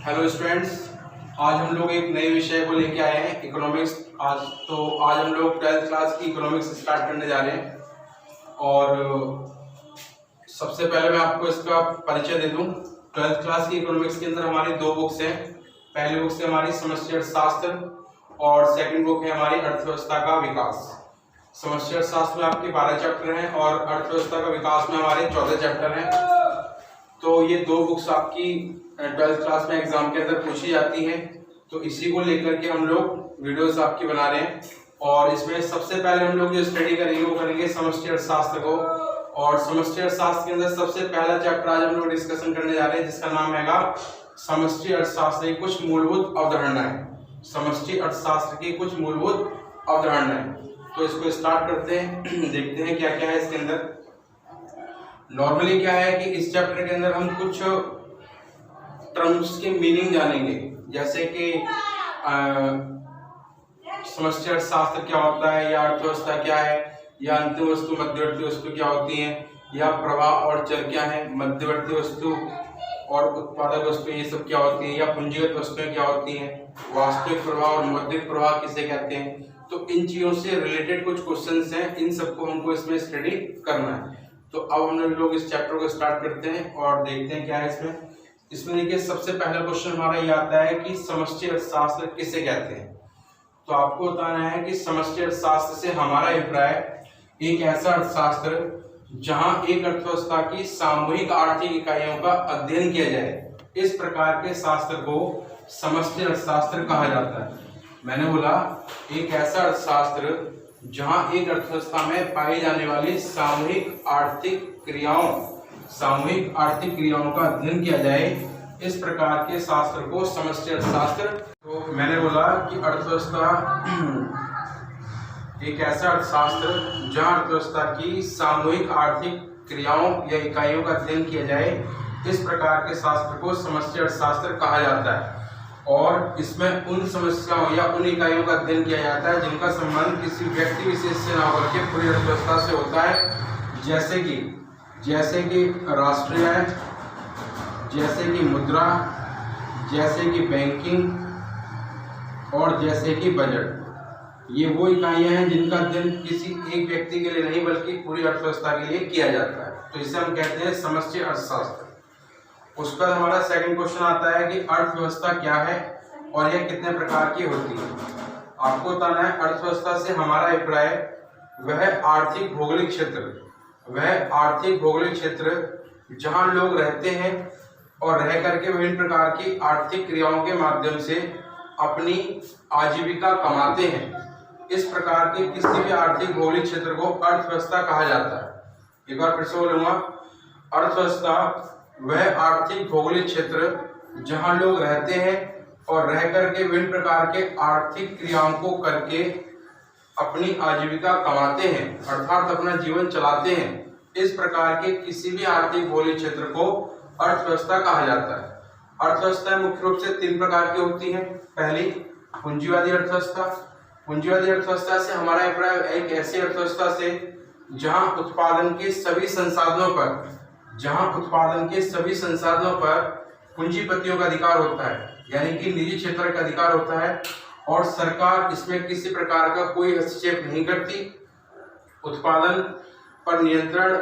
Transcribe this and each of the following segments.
Hello students, आज हम लोग एक नए विषय को लेके आए हैं इकोनॉमिक्स। आज हम लोग 12th क्लास की इकोनॉमिक्स स्टार्ट करने जा रहे हैं। और सबसे पहले मैं आपको इसका परिचय दे दूं। 12th क्लास की इकोनॉमिक्स के अंदर हमारी दो बुक्स हैं। पहली बुक है हमारी समष्टि अर्थशास्त्र और सेकंड बुक है हमारी अर्थव्यवस्था का विकास। समष्टि अर्थशास्त्र में आपके 12 चैप्टर हैं और अर्थव्यवस्था का विकास में हमारे 14 चैप्टर हैं। तो ये दो बुक्स आपकी 12th क्लास में एग्जाम के अंदर पूछी जाती हैं। तो इसी को लेकर के हम लोग वीडियोस आपकी बना रहे हैं। और इसमें सबसे पहले हम लोग जो स्टडी करेंगे वो करेंगे समष्टि अर्थशास्त्र को। और समष्टि अर्थशास्त्र के अंदर सबसे पहला चैप्टर आज हम लोग डिस्कशन करने जा रहे हैं, जिसका नाम हैगा समष्टि अर्थशास्त्र की कुछ मूलभूत अवधारणाएं। समष्टि अर्थशास्त्र की कुछ मूलभूत अवधारणाएं। तो इसको स्टार्ट करते हैं, देखते हैं क्या क्या है इसके अंदर। नॉर्मली क्या है कि इस चैप्टर के अंदर हम कुछ टर्म्स के मीनिंग जानेंगे, जैसे कि समष्टि अर्थशास्त्र क्या होता है, या अर्थव्यवस्था क्या है, या अंतिम वस्तु मध्यवर्ती वस्तु क्या होती है, या प्रवाह और चर क्या है, मध्यवर्ती वस्तु और उत्पादक वस्तु ये सब क्या होती है, या पूंजीगत वस्तुएं क्या होती हैं, वास्तविक प्रवाह और मौद्रिक प्रवाह किसे कहते हैं। तो इन चीजों से रिलेटेड कुछ क्वेश्चंस हैं, इन सबको हमको इसमें स्टडी करना है। तो अब हम लोग इस चैप्टर को स्टार्ट करते हैं और देखते हैं क्या है इसमें देखिए सबसे पहला क्वेश्चन हमारा ये आता है कि समष्टि अर्थशास्त्र किसे कहते हैं। तो आपको बताना है कि समष्टि अर्थशास्त्र से हमारा अभिप्राय एक ऐसा अर्थशास्त्र जहां एक अर्थव्यवस्था की सामूहिक आर्थिक इकाइयों का अध्ययन किया जाए, इस प्रकार के शास्त्र को समष्टि अर्थशास्त्र कहा जाता है। मैंने बोला एक ऐसा अर्थशास्त्र जहां एक अर्थव्यवस्था में पाई जाने वाली सामूहिक आर्थिक क्रियाओं का अध्ययन किया जाए, इस प्रकार के शास्त्र को समष्टि अर्थशास्त्र। तो मैंने बोला कि अर्थव्यवस्था एक ऐसा अर्थशास्त्र जहां अर्थव्यवस्था की सामूहिक आर्थिक क्रियाओं या इकाइयों का अध्ययन किया जाए, इस प्रकार के शास्त्र को समष्टि अर्थशास्त्र कहा जाता है। और इसमें उन समस्याओं या उन इकाइयों का अध्ययन किया जाता है जिनका संबंध किसी व्यक्ति विशेष से न होकर के पूरी अर्थव्यवस्था से होता है, जैसे कि राष्ट्रीय आय, जैसे कि मुद्रा, जैसे कि बैंकिंग और जैसे कि बजट। ये वो इकाइयां हैं जिनका अध्ययन किसी एक व्यक्ति के लिए नहीं बल्कि पूरी अर्थव्यवस्था के लिए किया जाता है। तो इसे हम कहते हैं समष्टि अर्थशास्त्र। उस पर हमारा सेकंड क्वेश्चन आता है कि अर्थव्यवस्था क्या है और यह कितने प्रकार की होती है। आपको बताना है अर्थव्यवस्था से हमारा अभिप्राय वह आर्थिक भौगोलिक क्षेत्र जहां लोग रहते हैं और रह करके विभिन्न प्रकार की आर्थिक क्रियाओं के माध्यम से अपनी आजीविका कमाते हैं, इस प्रकार के किसी भी आर्थिक भौगोलिक क्षेत्र को अर्थव्यवस्था कहा जाता है। एक बार फिर से बोलूंगा, अर्थव्यवस्था वह आर्थिक भौगोलिक क्षेत्र जहां लोग रहते हैं और रह करके विभिन्न प्रकार के आर्थिक क्रियाओं को करके अपनी आजीविका कमाते हैं, अर्थात अपना जीवन चलाते हैं, इस प्रकार के किसी भी आर्थिक भौगोलिक क्षेत्र को अर्थव्यवस्था कहा जाता है। अर्थव्यवस्था मुख्य रूप से 3 प्रकार की होती हैं। पहली पूंजीवादी अर्थव्यवस्था। पूंजीवादी अर्थव्यवस्था से हमारा अभिप्राय एक ऐसी अर्थव्यवस्था से जहां उत्पादन के सभी संसाधनों पर पूंजीपतियों का अधिकार होता है, यानी कि निजी क्षेत्र का अधिकार होता है और सरकार इसमें किसी प्रकार का कोई हस्तक्षेप नहीं करती। उत्पादन पर नियंत्रण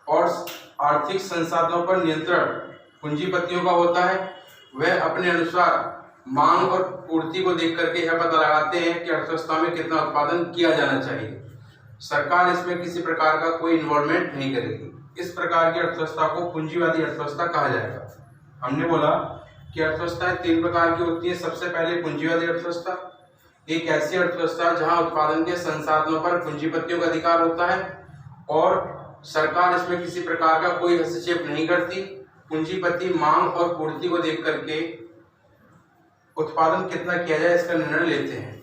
और आर्थिक संसाधनों पर नियंत्रण पूंजीपतियों का होता है। वह अपने अनुसार मांग और पूर्ति को देख करके यह पता लगाते हैं कि अर्थव्यवस्था में कितना उत्पादन किया जाना चाहिए। सरकार इसमें किसी प्रकार का कोई इन्वॉल्वमेंट नहीं करेगी। इस प्रकार की अर्थव्यवस्था को पूंजीवादी अर्थव्यवस्था कहा जाएगा। हमने बोला कि अर्थव्यवस्थाएं 3 प्रकार की होती है। सबसे पहले पूंजीवादी अर्थव्यवस्था, एक ऐसी अर्थव्यवस्था जहां उत्पादन के संसाधनों पर पूंजीपतियों का अधिकार होता है और सरकार इसमें किसी प्रकार का कोई हस्तक्षेप नहीं करती। पूंजीपति मांग और पूर्ति को देख करके उत्पादन कितना किया जाए इसका निर्णय लेते हैं।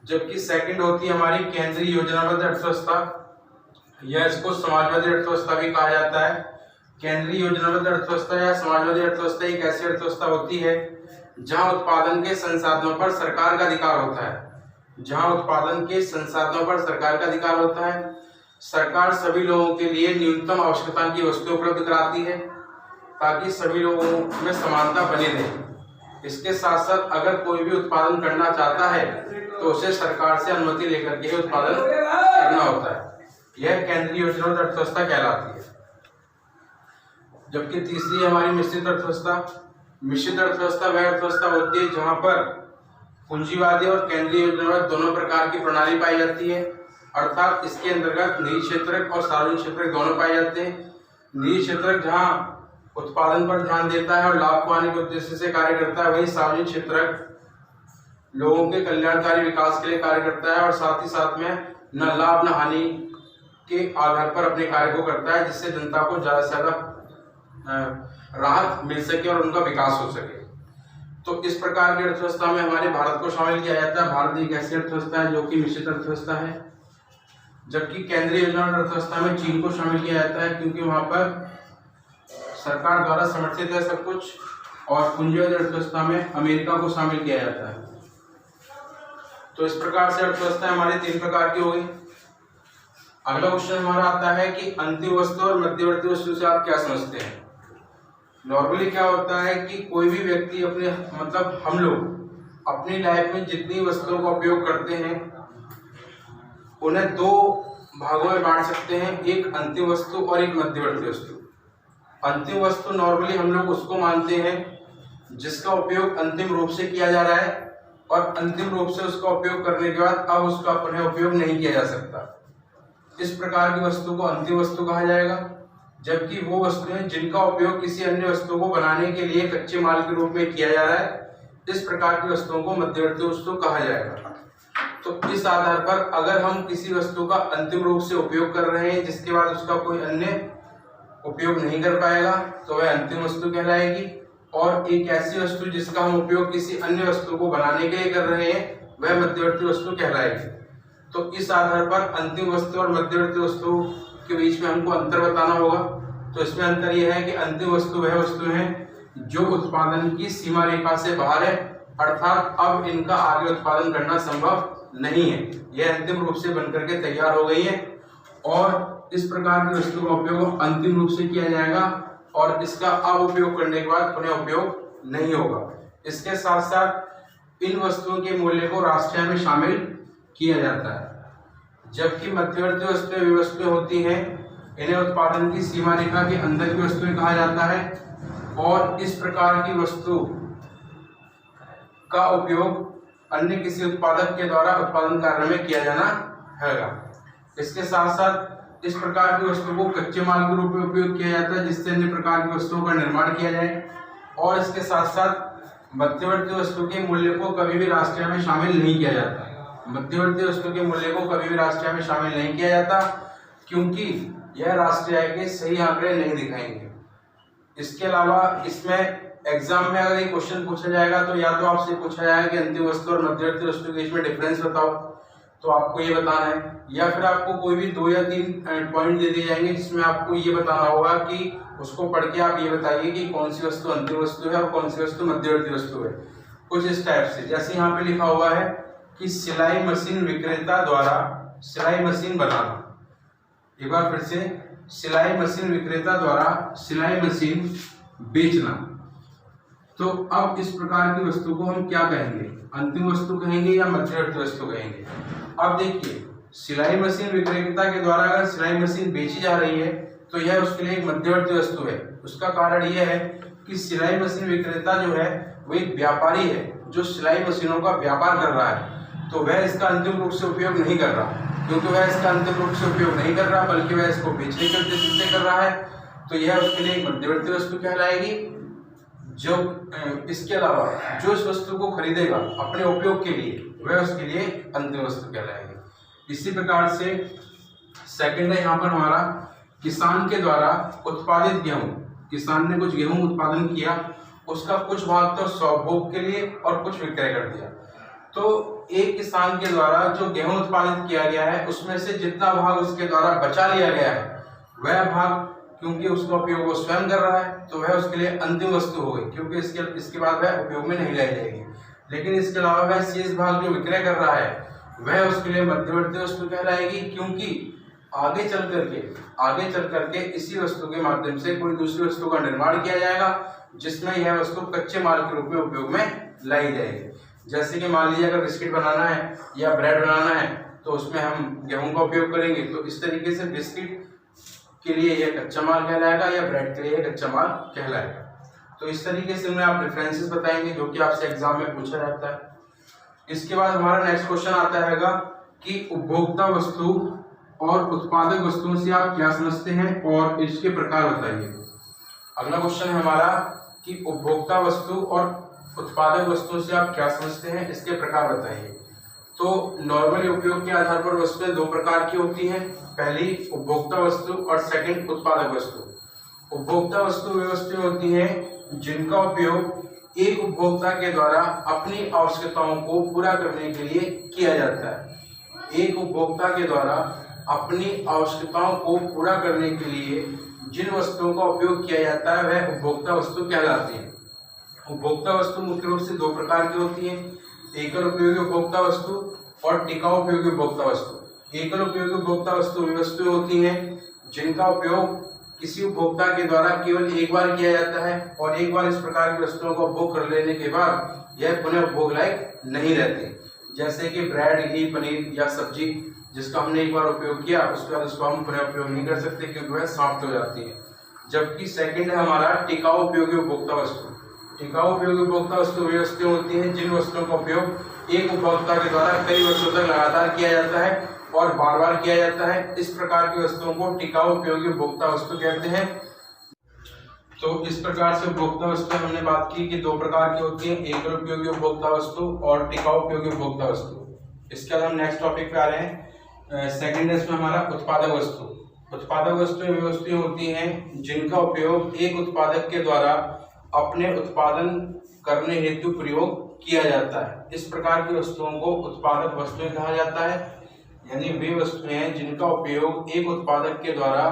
जबकि सेकंड होती है हमारी केंद्रीय योजनाबद्ध अर्थव्यवस्था, या इसको समाजवादी अर्थव्यवस्था भी कहा जाता है। केंद्रीय योजनाबद्ध अर्थव्यवस्था या समाजवादी अर्थव्यवस्था एक ऐसी अर्थव्यवस्था होती है जहां उत्पादन के संसाधनों पर सरकार का अधिकार होता है। सरकार सभी लोगों के लिए न्यूनतम आवश्यकता की वस्तुएं उपलब्ध कराती है ताकि सभी लोगों में समानता बनी रहे। इसके साथ साथ अगर कोई भी उत्पादन करना चाहता है तो उसे सरकार से अनुमति लेकर के ही उत्पादन करना होता है। यह केंद्रीय योजनाबद्ध अर्थव्यवस्था कहलाती है। जबकि तीसरी हमारी मिश्रित अर्थव्यवस्था। मिश्रित अर्थव्यवस्था वह अर्थव्यवस्था होती है जहां पर पूंजीवादी और केंद्रीय योजनाबद्ध दोनों प्रकार की प्रणाली पाई जाती है, अर्थात इसके अंतर्गत निजी क्षेत्रक और सार्वजनिक क्षेत्रक दोनों पाए जाते हैं। निजी क्षेत्रक जहां उत्पादन पर ध्यान देता है और लाभ कमाने के उद्देश्य से कार्य करता है, वही सार्वजनिक क्षेत्रक लोगों के कल्याणकारी विकास के लिए कार्य करता है और साथ ही साथ में न लाभ न हानि के आधार पर अपने कार्य को करता है, जिससे जनता को ज्यादा से ज्यादा राहत मिल सके और उनका विकास हो सके। तो इस प्रकार की अर्थव्यवस्था में हमारे भारत को शामिल किया जाता है। भारत एक ऐसी अर्थव्यवस्था है जो कि मिश्रित अर्थव्यवस्था है। जबकि केंद्रीय योजनाबद्ध अर्थव्यवस्था में चीन को शामिल किया जाता है, क्योंकि वहां पर सरकार द्वारा समर्थित है सब कुछ, और पूंजीवादी अर्थव्यवस्था में अमेरिका को शामिल किया जाता है। तो इस प्रकार से अर्थव्यवस्था हमारी 3 प्रकार की हो गई। अगला क्वेश्चन हमारा आता है कि अंतिम वस्तु और मध्यवर्ती वस्तु से आप क्या समझते हैं। नॉर्मली क्या होता है कि कोई भी व्यक्ति अपने हम लोग अपनी लाइफ में जितनी वस्तुओं का उपयोग करते हैं उन्हें 2 भागों में बांट सकते हैं, एक अंतिम वस्तु और एक मध्यवर्ती वस्तु। अंतिम वस्तु नॉर्मली हम लोग उसको मानते हैं जिसका उपयोग अंतिम रूप से किया जा रहा है और अंतिम रूप से उसका उपयोग करने के बाद अब उसका पुनः उपयोग नहीं किया जा सकता। इस प्रकार की वस्तु को अंतिम वस्तु कहा जाएगा। जबकि वो वस्तुएं जिनका उपयोग किसी अन्य वस्तु को बनाने के लिए कच्चे माल के रूप में किया जा रहा है, इस प्रकार की वस्तुओं को मध्यवर्ती वस्तु कहा जाएगा। तो इस आधार पर अगर हम किसी वस्तु का अंतिम रूप से उपयोग कर रहे हैं जिसके बाद उसका कोई अन्य उपयोग नहीं कर पाएगा तो वह अंतिम वस्तु कहलाएगी, और एक ऐसी वस्तु जिसका हम उपयोग किसी अन्य वस्तु को बनाने के लिए कर रहे हैं वह मध्यवर्ती वस्तु कहलाएगी। तो इस आधार पर अंतिम वस्तु और मध्यवर्ती वस्तु के बीच में हमको अंतर बताना होगा। तो इसमें अंतर यह है कि अंतिम वस्तु वह वस्तु है जो उत्पादन की सीमा रेखा से बाहर है, अर्थात अब इनका आगे उत्पादन करना संभव नहीं है, यह अंतिम रूप से बनकर के तैयार हो गई है और इस प्रकार की वस्तु का उपयोग अंतिम रूप से किया जाएगा और इसका अब उपयोग करने के बाद पुनः उपयोग नहीं होगा। इसके साथ साथ इन वस्तुओं के मूल्य को राष्ट्रीय में शामिल किया जाता है। जबकि मध्यवर्ती वस्तुएं वे वस्तुएं होती हैं, इन्हें उत्पादन की सीमा रेखा के अंदर की वस्तुएं कहा जाता है और इस प्रकार की वस्तु का उपयोग अन्य किसी उत्पादक के द्वारा उत्पादन कार्य में किया जाना हैगा। इसके साथ साथ इस प्रकार की वस्तु को कच्चे माल के रूप में उपयोग किया जाता है जिससे अन्य प्रकार की वस्तुओं का निर्माण किया जाए, और इसके साथ साथ मध्यवर्ती वस्तु के मूल्य को कभी भी राष्ट्रीय में शामिल नहीं किया जाता। मध्यवर्ती वस्तु के मूल्य को कभी भी राष्ट्रीय में शामिल नहीं किया जाता क्योंकि यह राष्ट्रीय आय के सही आंकड़े नहीं दिखाएंगे। इसके अलावा इसमें एग्जाम में अगर ये क्वेश्चन पूछा जाएगा तो या तो आपसे पूछा जाएगा कि अंतिम वस्तु और मध्यवर्ती वस्तु के बीच में डिफरेंस बताओ, तो आपको ये बताना है, या फिर आपको कोई भी 2 या 3 पॉइंट दे दिए जाएंगे जिसमें आपको ये बताना होगा कि उसको पढ़ के आप ये बताइए कि कौन सी वस्तु अंतिम वस्तु है और कौन सी वस्तु मध्यवर्ती वस्तु है। कुछ इस टाइप से, जैसे यहाँ पे लिखा हुआ है कि सिलाई मशीन विक्रेता द्वारा सिलाई मशीन बनाना। एक बार फिर से, सिलाई मशीन विक्रेता द्वारा सिलाई मशीन बेचना। तो अब इस प्रकार की वस्तु को हम क्या कहेंगे, अंतिम वस्तु कहेंगे या मध्यवर्ती वस्तु कहेंगे। अब देखिए, सिलाई मशीन विक्रेता के द्वारा अगर सिलाई मशीन बेची जा रही है तो यह उसके लिए एक मध्यवर्ती वस्तु है। उसका कारण यह है कि सिलाई मशीन विक्रेता जो है वो एक व्यापारी है जो सिलाई मशीनों का व्यापार कर रहा है, तो वह इसका अंतिम रूप से उपयोग नहीं कर रहा। क्योंकि वह इसका अंतिम रूप से उपयोग नहीं कर रहा बल्कि वह इसको बेचने के उद्देश्य से कर रहा है, तो यह उसके लिए एक मध्यवर्ती वस्तु कहलाएगी। जो इसके अलावा जो इस वस्तु को खरीदेगा अपने उपयोग के लिए वह उसके लिए अंतिम वस्तु कहलाएगी। इसी प्रकार से सेकंड है यहाँ पर हमारा किसान के द्वारा उत्पादित गेहूं। किसान ने कुछ गेहूं उत्पादन किया, उसका कुछ भाग तो स्वभोग के लिए और कुछ विक्रय कर दिया। तो एक किसान के द्वारा जो गेहूं उत्पादित किया गया है उसमें से जितना भाग उसके द्वारा बचा लिया गया है वह भाग, क्योंकि उसका उपयोग वो स्वयं कर रहा है तो वह उसके लिए अंतिम वस्तु हो गई, क्योंकि इसके बाद वह उपयोग में नहीं लाई जाएगी। लेकिन इसके अलावा वह शेष भाग जो विक्रय कर रहा है वह उसके लिए मध्यवर्ती वस्तु कहलाएगी, क्योंकि आगे चल करके इसी वस्तु के माध्यम से कोई दूसरी वस्तु का निर्माण किया जाएगा जिसमें यह वस्तु कच्चे माल के रूप में उपयोग में लाई जाएगी। जैसे कि मान लीजिए अगर बिस्किट बनाना है या ब्रेड बनाना है तो उसमें हम गेहूं का उपयोग करेंगे, तो इस तरीके से बिस्किट के लिए यह कच्चा माल कहलाएगा या ब्रेड के लिए कच्चा माल कहलाएगा। तो इस तरीके से उन्हें आप डिफरेंसेस बताएंगे जो कि आपसे एग्जाम में पूछा जाता है। इसके बाद हमारा नेक्स्ट क्वेश्चन आता है कि उपभोक्ता वस्तु और उत्पादक वस्तुओं से आप क्या समझते हैं और इसके प्रकार बताइए। अगला क्वेश्चन है हमारा कि उपभोक्ता वस्तु और उत्पादक वस्तुओं से आप क्या समझते हैं, इसके प्रकार बताइए। तो नॉर्मली उपयोग के आधार पर वस्तुएं दो प्रकार की होती हैं, पहली उपभोक्ता वस्तु और सेकंड उत्पादक वस्तु। उपभोक्ता वस्तु वे वस्तुएं होती हैं जिनका उपयोग एक उपभोक्ता के द्वारा अपनी आवश्यकताओं को पूरा करने के लिए किया जाता है। एक उपभोक्ता के द्वारा अपनी आवश्यकताओं को पूरा करने के लिए जिन वस्तुओं का उपयोग किया जाता है वह उपभोक्ता वस्तु कहलाती है। उपभोक्ता वस्तु मुख्य रूप से दो प्रकार की होती हैं, एकल उपयोगी उपभोक्ता वस्तु और टिकाऊ उपयोगी उपभोक्ता वस्तु। एकल उपयोगी उपभोक्ता वस्तु वे वस्तुएं होती हैं जिनका उपयोग किसी उपभोक्ता के द्वारा केवल एक बार किया जाता है और एक बार इस प्रकार की वस्तुओं का उपभोग कर लेने के बाद यह पुनः उपभोग लायक नहीं रहती। जैसे कि ब्रेड, घी, पनीर या सब्जी जिसका हमने एक बार उपयोग किया उसके बाद उसको हम पुनः उपयोग नहीं कर सकते क्योंकि वह समाप्त हो जाती है। जबकि सेकंड है हमारा टिकाऊ उपयोगी उपभोक्ता वस्तु। टिकाऊ उपयोगी उपभोक्ता वस्तु वे वस्तुएं होती हैं जिन वस्तुओं का उपयोग एक उपभोक्ता के द्वारा कई वर्षों तक लगातार किया जाता है और बार बार किया जाता है। इस प्रकार की वस्तुओं को टिकाऊ उपयोगी उपभोक्ता वस्तु कहते हैं। तो इस प्रकार से उपभोक्ता वस्तु हमने बात की कि दो प्रकार की होती हैं, एकल उपयोगी उपभोक्ता वस्तु और टिकाऊ उपयोगी उपभोक्ता वस्तु। इसके बाद हम नेक्स्ट टॉपिक पे आ रहे हैं। सेकंड है इसमें हमारा उत्पादक वस्तु। उत्पादक वस्तुएं वे वस्तुएं होती हैं जिनका उपयोग एक उत्पादक के द्वारा अपने उत्पादन करने हेतु प्रयोग किया जाता है। इस प्रकार की वस्तुओं को उत्पादक वस्तुएं कहा जाता है। यानी वे वस्तुएं हैं जिनका उपयोग एक उत्पादक के द्वारा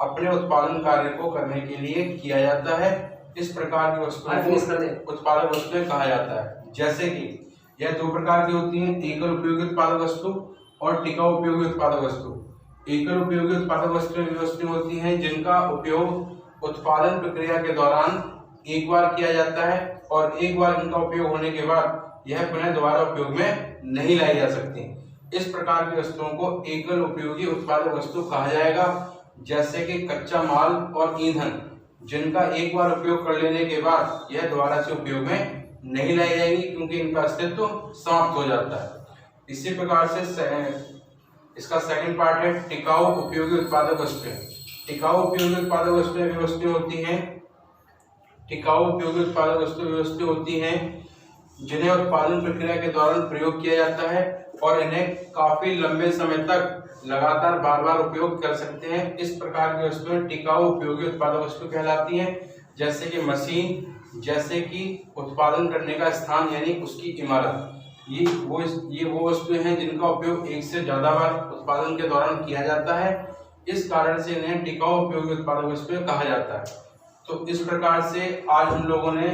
अपने उत्पादन कार्य को करने के लिए किया जाता है। इस प्रकार की वस्तुओं को उत्पादक वस्तुएं कहा जाता है। जैसे कि यह दो प्रकार की होती हैं, एकल उपयोगी उत्पादक वस्तु और टिकाऊ उपयोगी उत्पादक वस्तु। एकल उपयोगी उत्पादक वस्तुएं वे वस्तुएं होती हैं जिनका उपयोग उत्पादन प्रक्रिया के दौरान एक बार किया जाता है और एक बार इनका उपयोग होने के बाद यह पुनः दोबारा उपयोग में नहीं लाई जा सकती। इस प्रकार की वस्तुओं को एकल उपयोगी उत्पादक वस्तु कहा जाएगा। जैसे कि कच्चा माल और ईंधन जिनका एक बार उपयोग कर लेने के बाद यह दोबारा से उपयोग में नहीं लाई जाएगी क्योंकि इनका अस्तित्व समाप्त हो जाता है। इसी प्रकार से इसका सेकंड पार्ट है टिकाऊ उपयोगी उत्पादक वस्तुएं। टिकाऊ उपयोगी उत्पादक वस्तुएं वे वस्तुएं होती हैं टिकाऊ उपयोगी उत्पादक वस्तुएं होती हैं जिन्हें उत्पादन प्रक्रिया के दौरान प्रयोग किया जाता है और इन्हें काफी लंबे समय तक लगातार बार बार उपयोग कर सकते हैं। इस प्रकार की वस्तुएं टिकाऊ उपयोगी उत्पादक वस्तु कहलाती हैं। जैसे कि मशीन, जैसे कि उत्पादन करने का स्थान यानी उसकी इमारत, ये वो वस्तुएं हैं जिनका उपयोग एक से ज्यादा बार उत्पादन के दौरान किया जाता है। इस कारण से इन्हें टिकाऊ उपयोगी उत्पादक वस्तुएं कहा जाता है। तो इस प्रकार से आज हम लोगों ने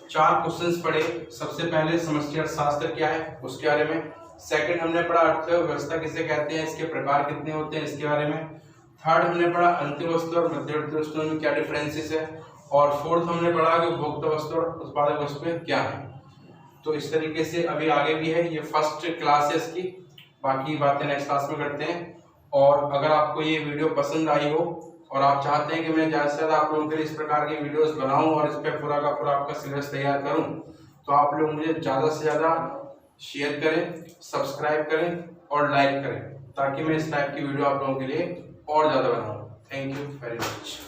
4 क्वेश्चंस पढ़े। सबसे पहले समष्टि अर्थशास्त्र क्या है उसके बारे में, सेकंड हमने पढ़ा अर्थव्यवस्था किसे कहते हैं, इसके प्रकार कितने होते हैं इसके बारे में, थर्ड हमने पढ़ा अंतिम वस्तु और मध्यवर्ती वस्तुओं में क्या डिफरेंसेस है, और फोर्थ हमने पढ़ा कि उपभोक्ता वस्तु और उत्पादक वस्तुएं क्या है। तो इस तरीके से अभी आगे भी है, ये फर्स्ट क्लास है इसकी, बाकी बातें नेक्स्ट क्लास में करते हैं। और अगर आपको ये वीडियो पसंद आई हो और आप चाहते हैं कि मैं ज़्यादा से ज़्यादा आप लोगों के लिए इस प्रकार की वीडियोस बनाऊं और इस पर पूरा का पूरा आपका सिलेबस तैयार करूं, तो आप लोग मुझे ज़्यादा से ज़्यादा शेयर करें, सब्सक्राइब करें और लाइक करें ताकि मैं इस टाइप की वीडियो आप लोगों के लिए और ज़्यादा बनाऊँ। Thank you very much.